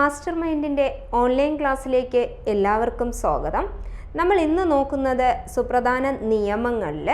Master മൈൻഡിൻ്റെ online ക്ലാസ്സിലേക്ക് എല്ലാവർക്കും സ്വാഗതം. നമ്മൾ ഇന്ന് നോക്കുന്നത് സുപ്രധാന നിയമങ്ങളിൽ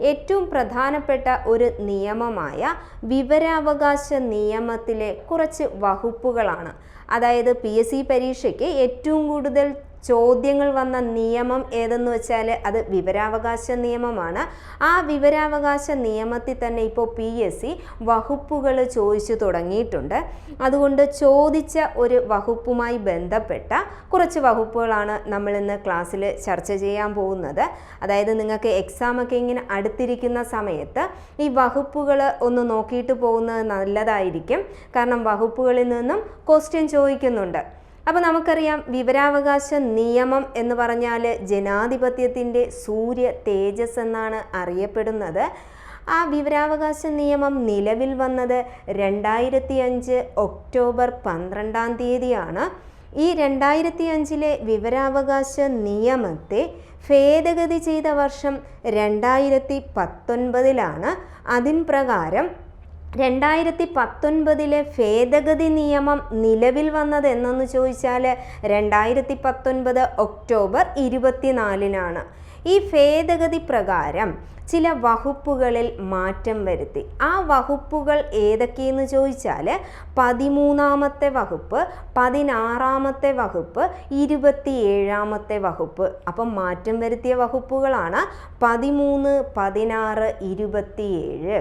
ഏറ്റവും പ്രധാനപ്പെട്ട ഒരു നിയമമായ വിവരാവകാശ നിയമത്തിലെ കുറച്ച് വകുപ്പുകളാണ്. അതായത് PSC പരീക്ഷയ്ക്ക് ഏറ്റവും കൂടുതൽ ചോദ്യങ്ങൾ വന്ന നിയമം ഏതെന്ന് വെച്ചാൽ അത് വിവരാവകാശ നിയമമാണ്. ആ വിവരാവകാശ നിയമത്തിൽ തന്നെ ഇപ്പോൾ PSC വകുപ്പുകൾ ചോദിച്ചു തുടങ്ങിയിട്ടുണ്ട്. അതുകൊണ്ട് ചോദിച്ച ഒരു വകുപ്പുമായി ബന്ധപ്പെട്ട കുറച്ച് വകുപ്പുകളാണ് നമ്മൾ ഇന്ന് ക്ലാസ്സിൽ ചർച്ച ചെയ്യാൻ പോകുന്നത്. അതായത് നിങ്ങൾക്ക് എക്സാമൊക്കെ ഇങ്ങനെ അടുത്തിരിക്കുന്ന സമയത്ത് ഈ വകുപ്പുകൾ ഒന്ന് നോക്കിയിട്ട് പോകുന്നത് നല്ലതായിരിക്കും. കാരണം വകുപ്പുകളിൽ നിന്നും ക്വസ്റ്റ്യൻ ചോദിക്കുന്നുണ്ട്. അപ്പോൾ നമുക്കറിയാം വിവരാവകാശ നിയമം എന്ന് പറഞ്ഞാൽ ജനാധിപത്യത്തിൻ്റെ സൂര്യ തേജസ് എന്നാണ് അറിയപ്പെടുന്നത്. ആ വിവരാവകാശ നിയമം നിലവിൽ വന്നത് 2005 ഒക്ടോബർ 12 ഈ 2005 വിവരാവകാശ നിയമത്തെ ഭേദഗതി ചെയ്ത വർഷം 2019 അതിൻ പ്രകാരം 2019 ഭേദഗതി നിയമം നിലവിൽ വന്നത് എന്നു ചോദിച്ചാൽ 2019 ഒക്ടോബർ 24 ഈ ഭേദഗതി പ്രകാരം ചില വകുപ്പുകളിൽ മാറ്റം വരുത്തി. ആ വകുപ്പുകൾ ഏതൊക്കെയെന്ന് ചോദിച്ചാൽ 13ാമത്തെ വകുപ്പ്, 16ാമത്തെ വകുപ്പ്, 27ാമത്തെ വകുപ്പ്. അപ്പം മാറ്റം വരുത്തിയ വകുപ്പുകളാണ് 13, 16, 27.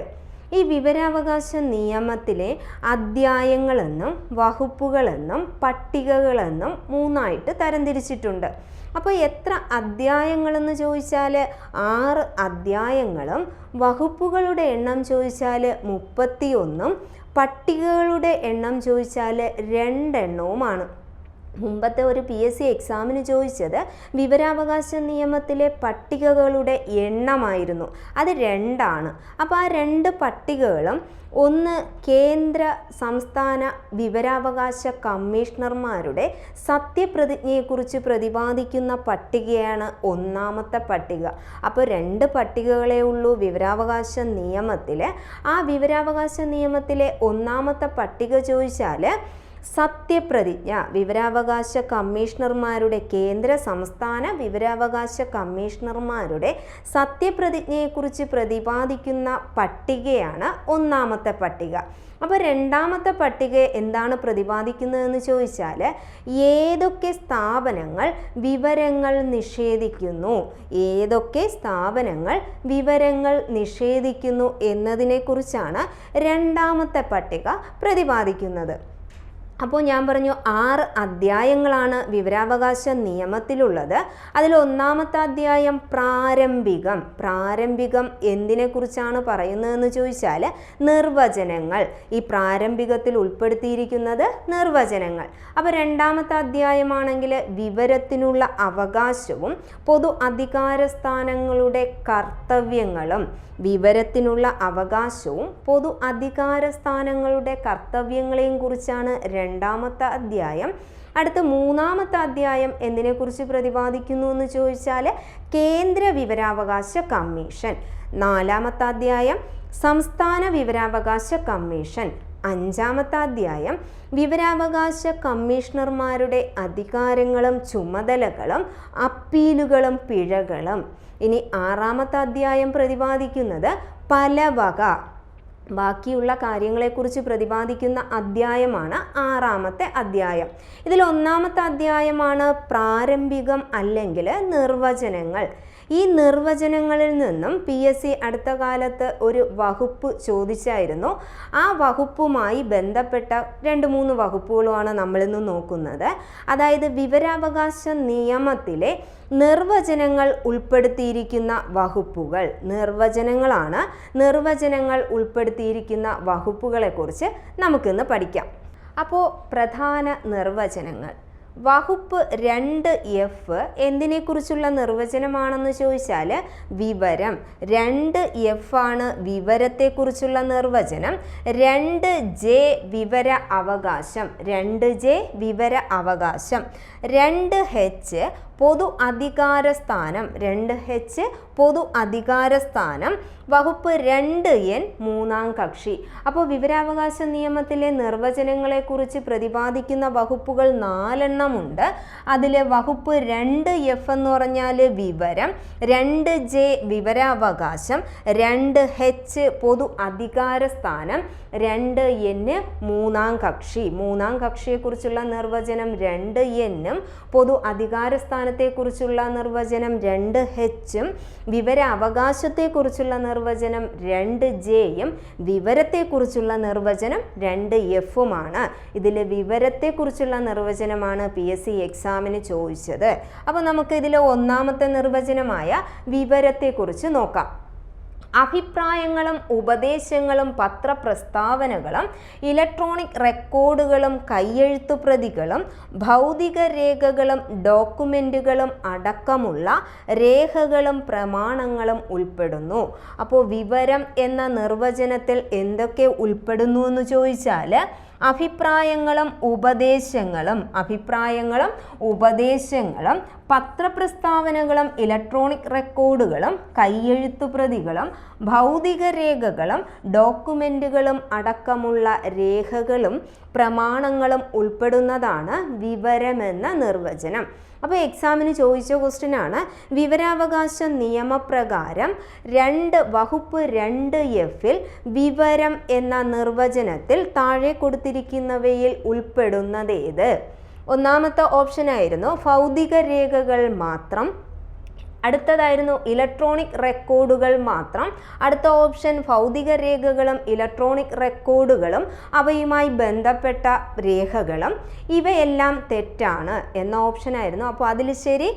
ഈ വിവരാവകാശ നിയമത്തിലെ അധ്യായങ്ങളെന്നും വകുപ്പുകളെന്നും പട്ടികകളെന്നും 3ആയിട്ട് തരംതിരിച്ചിട്ടുണ്ട്. അപ്പോൾ എത്ര അധ്യായങ്ങളെന്ന് ചോദിച്ചാൽ 6 അധ്യായങ്ങളും, വകുപ്പുകളുടെ എണ്ണം ചോദിച്ചാൽ 31, പട്ടികകളുടെ എണ്ണം ചോദിച്ചാൽ 2 എണ്ണവുമാണ്. മുമ്പത്തെ ഒരു PSC എക്സാമിന് ചോദിച്ചത് വിവരാവകാശ നിയമത്തിലെ പട്ടികകളുടെ എണ്ണമായിരുന്നു. അത് 2. അപ്പോൾ ആ 2 പട്ടികകളും ഒന്ന് കേന്ദ്ര സംസ്ഥാന വിവരാവകാശ കമ്മീഷണർമാരുടെ സത്യപ്രതിജ്ഞയെക്കുറിച്ച് പ്രതിപാദിക്കുന്ന പട്ടികയാണ് 1ാമത്തെ പട്ടിക. അപ്പോൾ 2 പട്ടികകളേ ഉള്ളൂ വിവരാവകാശ നിയമത്തിൽ. ആ വിവരാവകാശ നിയമത്തിലെ 1ാമത്തെ പട്ടിക ചോദിച്ചാൽ സത്യപ്രതിജ്ഞ, വിവരാവകാശ കമ്മീഷണർമാരുടെ കേന്ദ്ര സംസ്ഥാന വിവരാവകാശ കമ്മീഷണർമാരുടെ സത്യപ്രതിജ്ഞയെക്കുറിച്ച് പ്രതിപാദിക്കുന്ന പട്ടികയാണ് 1ാമത്തെ പട്ടിക. അപ്പോൾ 2ാമത്തെ പട്ടിക എന്താണ് പ്രതിപാദിക്കുന്നതെന്ന് ചോദിച്ചാൽ ഏതൊക്കെ സ്ഥാപനങ്ങൾ വിവരങ്ങൾ നിഷേധിക്കുന്നു, ഏതൊക്കെ സ്ഥാപനങ്ങൾ വിവരങ്ങൾ നിഷേധിക്കുന്നു എന്നതിനെക്കുറിച്ചാണ് 2ാമത്തെ പട്ടിക പ്രതിപാദിക്കുന്നത്. അപ്പോൾ ഞാൻ പറഞ്ഞു 6 അധ്യായങ്ങളാണ് വിവരാവകാശ നിയമത്തിലുള്ളത്. അതിൽ 1ാമത്തെ അധ്യായം പ്രാരംഭികം. പ്രാരംഭികം എന്തിനെക്കുറിച്ചാണ് പറയുന്നതെന്ന് ചോദിച്ചാൽ നിർവചനങ്ങൾ. ഈ പ്രാരംഭികത്തിൽ ഉൾപ്പെടുത്തിയിരിക്കുന്നത് നിർവചനങ്ങൾ. അപ്പോൾ 2ാമത്തെ അധ്യായമാണെങ്കിൽ വിവരത്തിനുള്ള അവകാശവും പൊതു അധികാര സ്ഥാനങ്ങളുടെ കർത്തവ്യങ്ങളും. വിവരത്തിനുള്ള അവകാശവും പൊതു അധികാര സ്ഥാനങ്ങളുടെ കർത്തവ്യങ്ങളെയും കുറിച്ചാണ് 2ാമത്തെ അധ്യായം. അടുത്ത 3ാമത്തെ അധ്യായം എന്തിനെക്കുറിച്ച് പ്രതിപാദിക്കുന്നു എന്ന് ചോദിച്ചാൽ കേന്ദ്ര വിവരാവകാശ കമ്മീഷൻ. 4ാമത്തെ അധ്യായം സംസ്ഥാന വിവരാവകാശ കമ്മീഷൻ. 5ാമത്തെ അധ്യായം വിവരാവകാശ കമ്മീഷണർമാരുടെ അധികാരങ്ങളും ചുമതലകളും അപ്പീലുകളും പിഴകളും. ഇനി 6ാമത്തെ അധ്യായം പ്രതിപാദിക്കുന്നത് പലവക, ബാക്കിയുള്ള കാര്യങ്ങളെക്കുറിച്ച് പ്രതിപാദിക്കുന്ന അധ്യായമാണ് 6ാമത്തെ അധ്യായം. ഇതിൽ 1ാമത്തെ അധ്യായമാണ് പ്രാരംഭികം അല്ലെങ്കിൽ നിർവചനങ്ങൾ. ഈ നിർവചനങ്ങളിൽ നിന്നും PSC അടുത്ത കാലത്ത് ഒരു വകുപ്പ് ചോദിച്ചായിരുന്നു. ആ വകുപ്പുമായി ബന്ധപ്പെട്ട 2-3 വകുപ്പുകളുമാണ് നമ്മളിന്ന് നോക്കുന്നത്. അതായത് വിവരാവകാശ നിയമത്തിലെ നിർവചനങ്ങൾ ഉൾപ്പെടുത്തിയിരിക്കുന്ന വകുപ്പുകൾ. നിർവചനങ്ങളാണ്. നിർവചനങ്ങൾ ഉൾപ്പെടുത്തിയിരിക്കുന്ന വകുപ്പുകളെക്കുറിച്ച് നമുക്കിന്ന് പഠിക്കാം. അപ്പോൾ പ്രധാന നിർവചനങ്ങൾ. വകുപ്പ് 2F എന്തിനെക്കുറിച്ചുള്ള നിർവചനമാണെന്ന് ചോദിച്ചാൽ വിവരം. 2F ആണ് വിവരത്തെക്കുറിച്ചുള്ള നിർവചനം. 2J വിവര അവകാശം. 2J വിവര അവകാശം. 2H പൊതു അധികാര സ്ഥാനം 2H പൊതു അധികാര സ്ഥാനം, വകുപ്പ് 2N മൂന്നാം കക്ഷി. അപ്പോൾ വിവരാവകാശ നിയമത്തിലെ നിർവചനങ്ങളെക്കുറിച്ച് പ്രതിപാദിക്കുന്ന വകുപ്പുകൾ 4 ഉണ്ട്. അതിൽ വകുപ്പ് 2F എന്ന് പറഞ്ഞാൽ വിവരം, 2J വിവരാവകാശം, 2H പൊതു അധികാര സ്ഥാനം, 2N മൂന്നാം കക്ഷി. മൂന്നാം കക്ഷിയെക്കുറിച്ചുള്ള നിർവചനം 2N പൊതു അധികാര സ്ഥാനത്തെക്കുറിച്ചുള്ള നിർവചനം 2H വിവരാവകാശത്തെക്കുറിച്ചുള്ള നിർവചനം 2J വിവരത്തെക്കുറിച്ചുള്ള നിർവചനം 2F ഇതിൽ വിവരത്തെക്കുറിച്ചുള്ള നിർവചനമാണ് PSC എക്സാമിന് ചോദിച്ചത്. അപ്പോൾ നമുക്ക് ഇതിലെ ഒന്നാമത്തെ നിർവചനമായ വിവരത്തെക്കുറിച്ച് നോക്കാം. അഭിപ്രായങ്ങളും ഉപദേശങ്ങളും പത്രപ്രസ്താവനകളും ഇലക്ട്രോണിക് റെക്കോർഡുകളും കയ്യെഴുത്തുപ്രതികളും ഭൗതിക രേഖകളും ഡോക്യുമെൻറ്റുകളും അടക്കമുള്ള രേഖകളും പ്രമാണങ്ങളും ഉൾപ്പെടുന്നു. അപ്പോൾ വിവരം എന്ന നിർവചനത്തിൽ എന്തൊക്കെ ഉൾപ്പെടുന്നു എന്ന് ചോദിച്ചാൽ അഭിപ്രായങ്ങളും ഉപദേശങ്ങളും പത്രപ്രസ്താവനകളും ഇലക്ട്രോണിക് റെക്കോർഡുകളും കയ്യെഴുത്തുപ്രതികളും ഭൗതിക രേഖകളും ഡോക്യുമെൻറ്റുകളും അടക്കമുള്ള രേഖകളും പ്രമാണങ്ങളും ഉൾപ്പെടുന്നതാണ് വിവരമെന്ന നിർവചനം. അപ്പോൾ എക്സാമിന് ചോദിച്ച ക്വസ്റ്റ്യൻ ആണ്, വിവരാവകാശ നിയമപ്രകാരം വകുപ്പ് 2F വിവരം എന്ന നിർവചനത്തിൽ താഴെ കൊടുത്തിരിക്കുന്നവയിൽ ഉൾപ്പെടുന്നതേത്? ഒന്നാമത്തെ ഓപ്ഷൻ ആയിരുന്നു ഭൗതിക രേഖകൾ മാത്രം, അടുത്തതായിരുന്നു ഇലക്ട്രോണിക് റെക്കോർഡുകൾ മാത്രം, അടുത്ത ഓപ്ഷൻ ഭൗതിക രേഖകളും ഇലക്ട്രോണിക് റെക്കോർഡുകളും അവയുമായി ബന്ധപ്പെട്ട രേഖകളും. ഇവയെല്ലാം തെറ്റാണ് എന്ന ഓപ്ഷൻ ആയിരുന്നു. അപ്പോൾ അതിൽ ശരി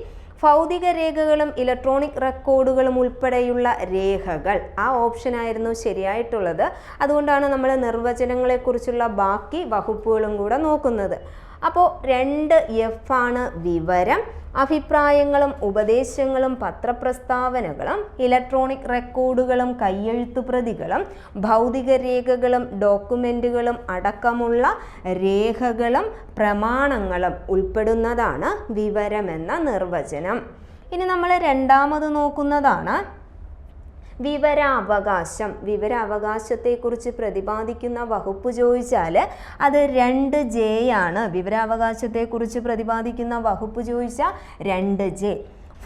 ഭൗതിക രേഖകളും ഇലക്ട്രോണിക് റെക്കോർഡുകളും ഉൾപ്പെടെയുള്ള രേഖകൾ, ആ ഓപ്ഷനായിരുന്നു ശരിയായിട്ടുള്ളത്. അതുകൊണ്ടാണ് നമ്മൾ നിർവചനങ്ങളെക്കുറിച്ചുള്ള ബാക്കി വകുപ്പുകളും കൂടെ നോക്കുന്നത്. അപ്പോൾ 2F ആണ് വിവരം. അഭിപ്രായങ്ങളും ഉപദേശങ്ങളും പത്രപ്രസ്താവനകളും ഇലക്ട്രോണിക് റെക്കോർഡുകളും കയ്യെഴുത്തുപ്രതികളും ഭൗതിക രേഖകളും ഡോക്യുമെൻറ്റുകളും അടക്കമുള്ള രേഖകളും പ്രമാണങ്ങളും ഉൾപ്പെടുന്നതാണ് വിവരമെന്ന നിർവചനം. ഇനി നമ്മൾ രണ്ടാമത് നോക്കുന്നതാണ് വിവരാവകാശം. വിവരാവകാശത്തെക്കുറിച്ച് പ്രതിപാദിക്കുന്ന വകുപ്പ് ചോദിച്ചാൽ അത് 2J ആണ്. വിവരാവകാശത്തെക്കുറിച്ച് പ്രതിപാദിക്കുന്ന വകുപ്പ് ചോദിച്ചാൽ 2J.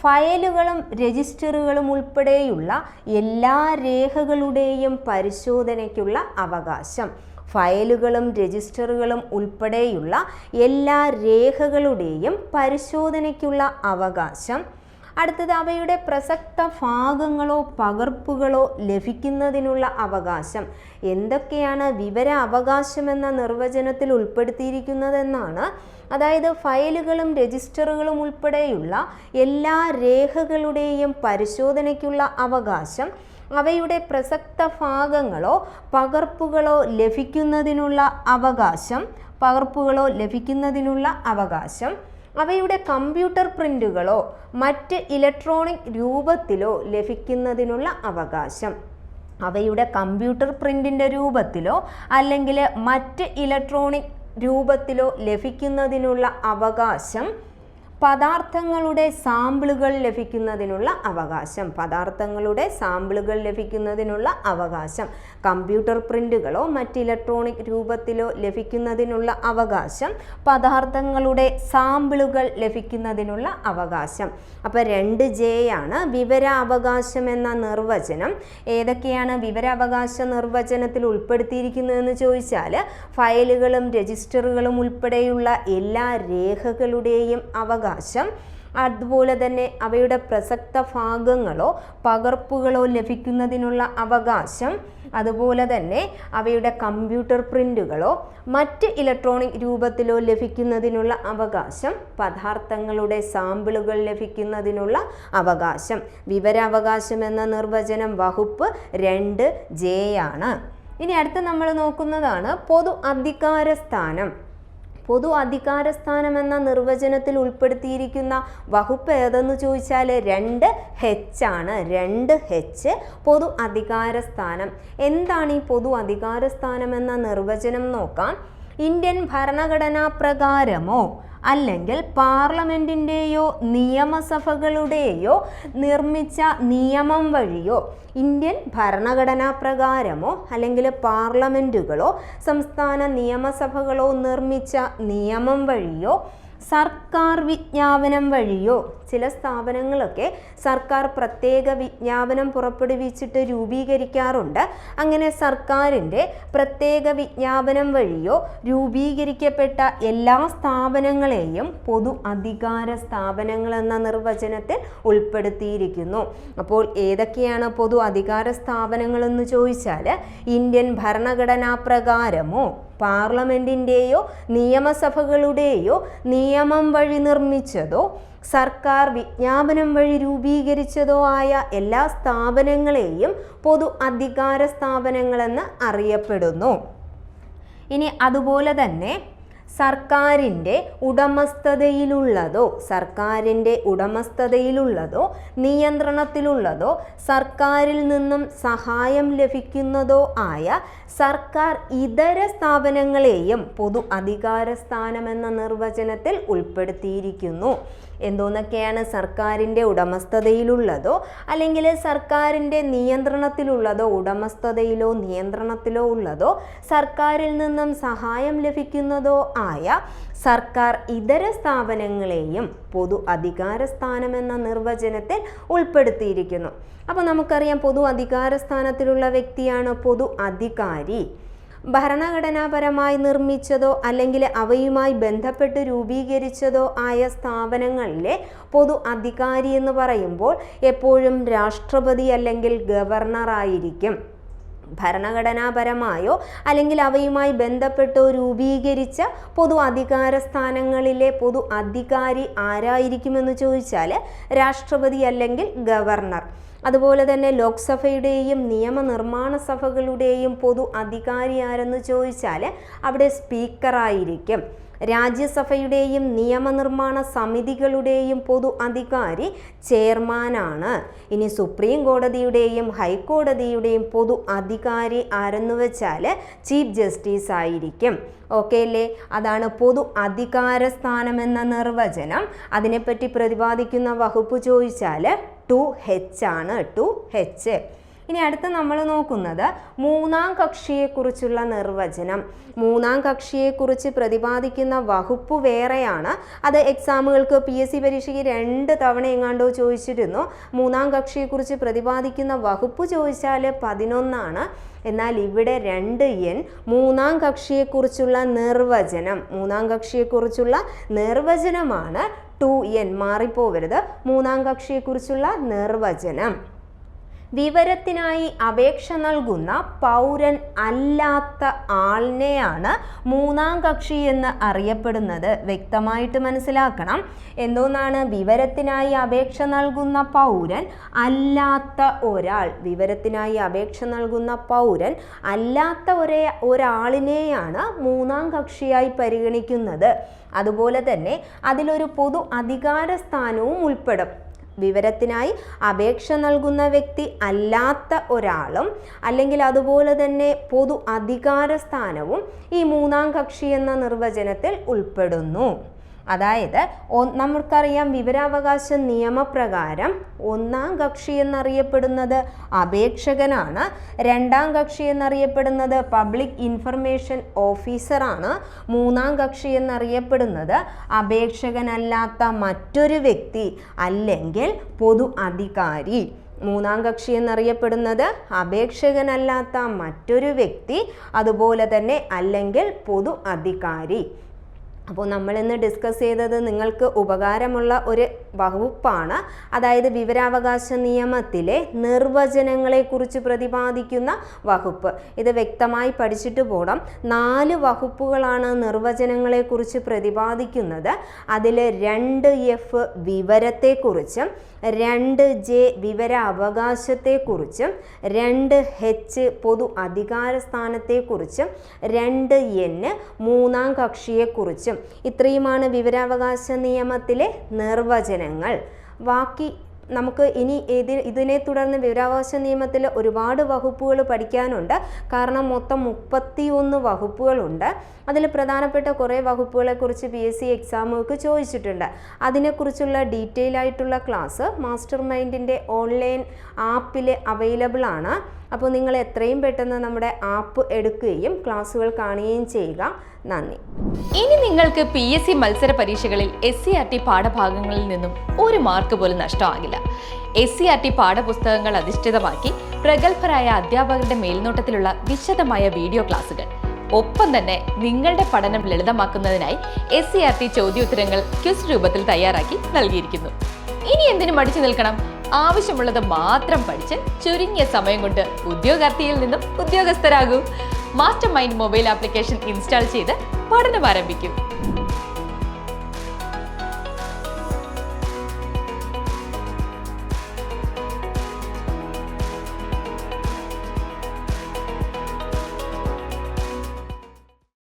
ഫയലുകളും രജിസ്റ്ററുകളും ഉൾപ്പെടെയുള്ള എല്ലാ രേഖകളുടെയും പരിശോധനയ്ക്കുള്ള അവകാശം. ഫയലുകളും രജിസ്റ്ററുകളും ഉൾപ്പെടെയുള്ള എല്ലാ രേഖകളുടെയും പരിശോധനയ്ക്കുള്ള അവകാശം. അടുത്തത് അവയുടെ പ്രസക്ത ഭാഗങ്ങളോ പകർപ്പുകളോ ലഭിക്കുന്നതിനുള്ള അവകാശം. എന്തൊക്കെയാണ് വിവരാവകാശം എന്ന നിർവചനത്തിൽ ഉൾപ്പെടുത്തിയിരിക്കുന്നതെന്നാണ്. അതായത് ഫയലുകളും രജിസ്റ്ററുകളും ഉൾപ്പെടെയുള്ള എല്ലാ രേഖകളുടെയും പരിശോധനയ്ക്കുള്ള അവകാശം, അവയുടെ പ്രസക്ത ഭാഗങ്ങളോ പകർപ്പുകളോ ലഭിക്കുന്നതിനുള്ള അവകാശം, അവയുടെ കമ്പ്യൂട്ടർ പ്രിൻ്റുകളോ മറ്റ് ഇലക്ട്രോണിക് രൂപത്തിലോ ലഭിക്കുന്നതിനുള്ള അവകാശം. അവയുടെ കമ്പ്യൂട്ടർ പ്രിൻ്റിൻ്റെ രൂപത്തിലോ അല്ലെങ്കിൽ മറ്റ് ഇലക്ട്രോണിക് രൂപത്തിലോ ലഭിക്കുന്നതിനുള്ള അവകാശം. പദാർത്ഥങ്ങളുടെ സാമ്പിളുകൾ ലഭിക്കുന്നതിനുള്ള അവകാശം. കമ്പ്യൂട്ടർ പ്രിൻ്റുകളോ മറ്റ് ഇലക്ട്രോണിക് രൂപത്തിലോ ലഭിക്കുന്നതിനുള്ള അവകാശം. പദാർത്ഥങ്ങളുടെ സാമ്പിളുകൾ ലഭിക്കുന്നതിനുള്ള അവകാശം. അപ്പോൾ 2J ആണ് വിവരാവകാശം എന്ന നിർവചനം. ഏതൊക്കെയാണ് വിവരാവകാശ നിർവചനത്തിൽ ഉൾപ്പെടുത്തിയിരിക്കുന്നതെന്ന് ചോദിച്ചാൽ ഫയലുകളും രജിസ്റ്ററുകളും ഉൾപ്പെടെയുള്ള എല്ലാ രേഖകളുടെയും അവകാശം, അതുപോലെ തന്നെ അവയുടെ പ്രസക്ത ഭാഗങ്ങളോ പകർപ്പുകളോ ലഭിക്കുന്നതിനുള്ള അവകാശം, അതുപോലെ തന്നെ അവയുടെ കമ്പ്യൂട്ടർ പ്രിൻ്റുകളോ മറ്റ് ഇലക്ട്രോണിക് രൂപത്തിലോ ലഭിക്കുന്നതിനുള്ള അവകാശം, പദാർത്ഥങ്ങളുടെ സാമ്പിളുകൾ ലഭിക്കുന്നതിനുള്ള അവകാശം. വിവരാവകാശം എന്ന നിർവചനം വകുപ്പ് 2J ആണ്. ഇനി അടുത്ത് നമ്മൾ നോക്കുന്നതാണ് പൊതു അധികാര സ്ഥാനം. പൊതു അധികാര സ്ഥാനം എന്ന നിർവചനത്തിൽ ഉൾപ്പെടുത്തിയിരിക്കുന്ന വകുപ്പ് ഏതെന്ന് ചോദിച്ചാൽ 2H ആണ്. 2H പൊതു അധികാര സ്ഥാനം. എന്താണ് ഈ പൊതു അധികാര സ്ഥാനം എന്ന നിർവചനം നോക്കാം. ഇന്ത്യൻ ഭരണഘടനാ പ്രകാരമോ അല്ലെങ്കിൽ പാർലമെൻറ്റിൻ്റെയോ നിയമസഭകളുടെയോ നിർമ്മിച്ച നിയമം വഴിയോ, ഇന്ത്യൻ ഭരണഘടനാ പ്രകാരമോ അല്ലെങ്കിൽ പാർലമെൻറ്റുകളോ സംസ്ഥാന നിയമസഭകളോ നിർമ്മിച്ച നിയമം വഴിയോ, സർക്കാർ വിജ്ഞാപനം വഴിയോ, ചില സ്ഥാപനങ്ങളൊക്കെ സർക്കാർ പ്രത്യേക വിജ്ഞാപനം പുറപ്പെടുവിച്ചിട്ട് രൂപീകരിക്കാറുണ്ട്. അങ്ങനെ സർക്കാരിൻ്റെ പ്രത്യേക വിജ്ഞാപനം വഴിയോ രൂപീകരിക്കപ്പെട്ട എല്ലാ സ്ഥാപനങ്ങളെയും പൊതു അധികാര സ്ഥാപനങ്ങൾ എന്ന നിർവചനത്തിൽ ഉൾപ്പെടുത്തിയിരിക്കുന്നു. അപ്പോൾ ഏതൊക്കെയാണ് പൊതു അധികാര സ്ഥാപനങ്ങളെന്ന് ചോദിച്ചാൽ, ഇന്ത്യൻ ഭരണഘടനാ പ്രകാരമോ പാർലമെൻറ്റിൻ്റെയോ നിയമസഭകളുടെയോ നിയമം വഴി നിർമ്മിച്ചതോ സർക്കാർ വിജ്ഞാപനം വഴി രൂപീകരിച്ചതോ ആയ എല്ലാ സ്ഥാപനങ്ങളെയും പൊതു അധികാര സ്ഥാപനങ്ങളെന്ന് അറിയപ്പെടുന്നു. ഇനി അതുപോലെ തന്നെ സർക്കാരിൻ്റെ ഉടമസ്ഥതയിലുള്ളതോ നിയന്ത്രണത്തിലുള്ളതോ സർക്കാരിൽ നിന്നും സഹായം ലഭിക്കുന്നതോ ആയ സർക്കാർ ഇതര സ്ഥാപനങ്ങളെയും പൊതു അധികാര സ്ഥാനമെന്ന നിർവചനത്തിൽ ഉൾപ്പെടുത്തിയിരിക്കുന്നു. എന്തോന്നൊക്കെയാണ് സർക്കാരിൻ്റെ ഉടമസ്ഥതയിലുള്ളതോ അല്ലെങ്കിൽ സർക്കാരിൻ്റെ നിയന്ത്രണത്തിലുള്ളതോ, ഉടമസ്ഥതയിലോ നിയന്ത്രണത്തിലോ ഉള്ളതോ സർക്കാരിൽ നിന്നും സഹായം ലഭിക്കുന്നതോ ആയ സർക്കാർ ഇതര സ്ഥാപനങ്ങളെയും പൊതു അധികാര സ്ഥാനമെന്ന നിർവചനത്തിൽ ഉൾപ്പെടുത്തിയിരിക്കുന്നു. അപ്പോൾ നമുക്കറിയാം, പൊതു അധികാര സ്ഥാനത്തിലുള്ള വ്യക്തിയാണ് പൊതു അധികാരി. ഭരണഘടനാപരമായി നിർമ്മിച്ചതോ അല്ലെങ്കിൽ അവയുമായി ബന്ധപ്പെട്ട് രൂപീകരിച്ചതോ ആയ സ്ഥാപനങ്ങളിലെ പൊതു അധികാരി എന്ന് പറയുമ്പോൾ എപ്പോഴും രാഷ്ട്രപതി അല്ലെങ്കിൽ ഗവർണർ ആയിരിക്കും. ഭരണഘടനാപരമായോ അല്ലെങ്കിൽ അവയുമായി ബന്ധപ്പെട്ടോ രൂപീകരിച്ച പൊതു അധികാര സ്ഥാനങ്ങളിലെ പൊതു അധികാരി ആരായിരിക്കുമെന്ന് ചോദിച്ചാൽ രാഷ്ട്രപതി അല്ലെങ്കിൽ ഗവർണർ. അതുപോലെ തന്നെ ലോക്സഭയുടെയും നിയമനിർമ്മാണ സഭകളുടെയും പൊതു അധികാരി ആരെന്ന് ചോദിച്ചാൽ അവിടെ സ്പീക്കറായിരിക്കും. രാജ്യസഭയുടെയും നിയമനിർമ്മാണ സമിതികളുടെയും പൊതു അധികാരി ചെയർമാനാണ്. ഇനി സുപ്രീം കോടതിയുടെയും ഹൈക്കോടതിയുടെയും പൊതു അധികാരി ആരെന്ന് വെച്ചാൽ ചീഫ് ജസ്റ്റിസ് ആയിരിക്കും. ഓക്കെ അല്ലേ? അതാണ് പൊതു അധികാര സ്ഥാനം എന്ന നിർവചനം. അതിനെപ്പറ്റി പ്രതിപാദിക്കുന്ന വകുപ്പ് ചോദിച്ചാൽ 2H ആണ്. 2H. ഇനി അടുത്ത് നമ്മൾ നോക്കുന്നത് മൂന്നാം കക്ഷിയെക്കുറിച്ചുള്ള നിർവചനം. മൂന്നാം കക്ഷിയെക്കുറിച്ച് പ്രതിപാദിക്കുന്ന വകുപ്പ് വേറെയാണ്. അത് എക്സാമുകൾക്ക് PSC പരീക്ഷയ്ക്ക് 2 തവണ എങ്ങാണ്ടോ ചോദിച്ചിരുന്നു. മൂന്നാം കക്ഷിയെക്കുറിച്ച് പ്രതിപാദിക്കുന്ന വകുപ്പ് ചോദിച്ചാൽ 11 എന്നാൽ ഇവിടെ 2N മൂന്നാം കക്ഷിയെക്കുറിച്ചുള്ള നിർവചനമാണ് 2N. മാറിപ്പോവരുത്. മൂന്നാം കക്ഷിയെക്കുറിച്ചുള്ള നിർവചനം: വിവരത്തിനായി അപേക്ഷ നൽകുന്ന പൗരൻ അല്ലാത്ത ആളിനെയാണ് മൂന്നാം കക്ഷി എന്ന് അറിയപ്പെടുന്നത്. വ്യക്തമായിട്ട് മനസ്സിലാക്കണം. എന്തോന്നാണ് വിവരത്തിനായി അപേക്ഷ നൽകുന്ന പൗരൻ അല്ലാത്ത ഒരാൾ? വിവരത്തിനായി അപേക്ഷ നൽകുന്ന പൗരൻ അല്ലാത്ത ഒരാളിനെയാണ് മൂന്നാം കക്ഷിയായി പരിഗണിക്കുന്നത്. അതുപോലെ തന്നെ അതിലൊരു പൊതു അധികാര സ്ഥാനവും ഉൾപ്പെടും. വിവരത്തിനായി അപേക്ഷ നൽകുന്ന വ്യക്തി അല്ലാത്ത ഒരാളും അല്ലെങ്കിൽ അതുപോലെ തന്നെ പൊതു അധികാര സ്ഥാനവും ഈ മൂന്നാം കക്ഷി എന്ന നിർവചനത്തിൽ ഉൾപ്പെടുന്നു. അതായത് നമുക്കറിയാം, വിവരാവകാശ നിയമപ്രകാരം ഒന്നാം കക്ഷി എന്നറിയപ്പെടുന്നത് അപേക്ഷകനാണ്. രണ്ടാം കക്ഷി എന്നറിയപ്പെടുന്നത് പബ്ലിക് ഇൻഫർമേഷൻ ഓഫീസറാണ്. മൂന്നാം കക്ഷി എന്നറിയപ്പെടുന്നത് അപേക്ഷകനല്ലാത്ത മറ്റൊരു വ്യക്തി അല്ലെങ്കിൽ പൊതു അധികാരി. മൂന്നാം കക്ഷി എന്നറിയപ്പെടുന്നത് അപേക്ഷകനല്ലാത്ത മറ്റൊരു വ്യക്തി, അതുപോലെ തന്നെ അല്ലെങ്കിൽ പൊതു അധികാരി. അപ്പോൾ നമ്മളിന്ന് ഡിസ്കസ് ചെയ്തത് നിങ്ങൾക്ക് ഉപകാരമുള്ള ഒരു വകുപ്പാണ്. അതായത് വിവരാവകാശ നിയമത്തിലെ നിർവചനങ്ങളെക്കുറിച്ച് പ്രതിപാദിക്കുന്ന വകുപ്പ്. ഇത് വ്യക്തമായി പഠിച്ചിട്ട് പോകണം. 4 വകുപ്പുകളാണ് നിർവചനങ്ങളെക്കുറിച്ച് പ്രതിപാദിക്കുന്നത്. അതിൽ 2F വിവരത്തെക്കുറിച്ചും 2J വിവരാവകാശത്തെക്കുറിച്ചും 2H പൊതു അധികാര സ്ഥാനത്തെക്കുറിച്ചും 2N മൂന്നാം കക്ഷിയെക്കുറിച്ചും. ഇത്രയുമാണ് വിവരാവകാശ നിയമത്തിലെ നിർവചനങ്ങൾ. ബാക്കി നമുക്ക് ഇനി ഇതിനെ തുടർന്ന് വിവരാവകാശ നിയമത്തിൽ ഒരുപാട് വകുപ്പുകൾ പഠിക്കാനുണ്ട്. കാരണം മൊത്തം 31 വകുപ്പുകളുണ്ട്. അതിൽ പ്രധാനപ്പെട്ട കുറേ വകുപ്പുകളെക്കുറിച്ച് PSC എക്സാമുകൾക്ക് ചോദിച്ചിട്ടുണ്ട്. അതിനെക്കുറിച്ചുള്ള ഡീറ്റെയിൽ ആയിട്ടുള്ള ക്ലാസ് മാസ്റ്റർ മൈൻഡിൻ്റെ ഓൺലൈൻ ആപ്പിൽ അവൈലബിൾ ആണ്. അപ്പോൾ നിങ്ങൾ എത്രയും പെട്ടെന്ന് നമ്മുടെ ആപ്പ് എടുക്കുകയും ക്ലാസ്സുകൾ കാണുകയും ചെയ്യുക. നന്ദി. ഇനി നിങ്ങൾക്ക് PSC മത്സര പരീക്ഷകളിൽ SCERT പാഠഭാഗങ്ങളിൽ നിന്നും ഒരു മാർക്ക് പോലും നഷ്ടമാകില്ല. SCERT പാഠപുസ്തകങ്ങൾ അധിഷ്ഠിതമാക്കി പ്രഗത്ഭരായ അധ്യാപകരുടെ മേൽനോട്ടത്തിലുള്ള വിശദമായ വീഡിയോ ക്ലാസുകൾ. ഒപ്പം തന്നെ നിങ്ങളുടെ പഠനം ലളിതമാക്കുന്നതിനായി SCERT ചോദ്യോത്തരങ്ങൾ ക്വിസ് രൂപത്തിൽ തയ്യാറാക്കി നൽകിയിരിക്കുന്നു. ഇനി എന്തിനു മടിച്ചു നിൽക്കണം? ആവശ്യമുള്ളത് മാത്രം പഠിച്ച് ചുരുങ്ങിയ സമയം കൊണ്ട് ഉദ്യോഗാർത്ഥിയിൽ നിന്നും ഉദ്യോഗസ്ഥരാകൂ. Master mind mobile application install ചെയ്ത് പഠനം ആരംഭിക്കും.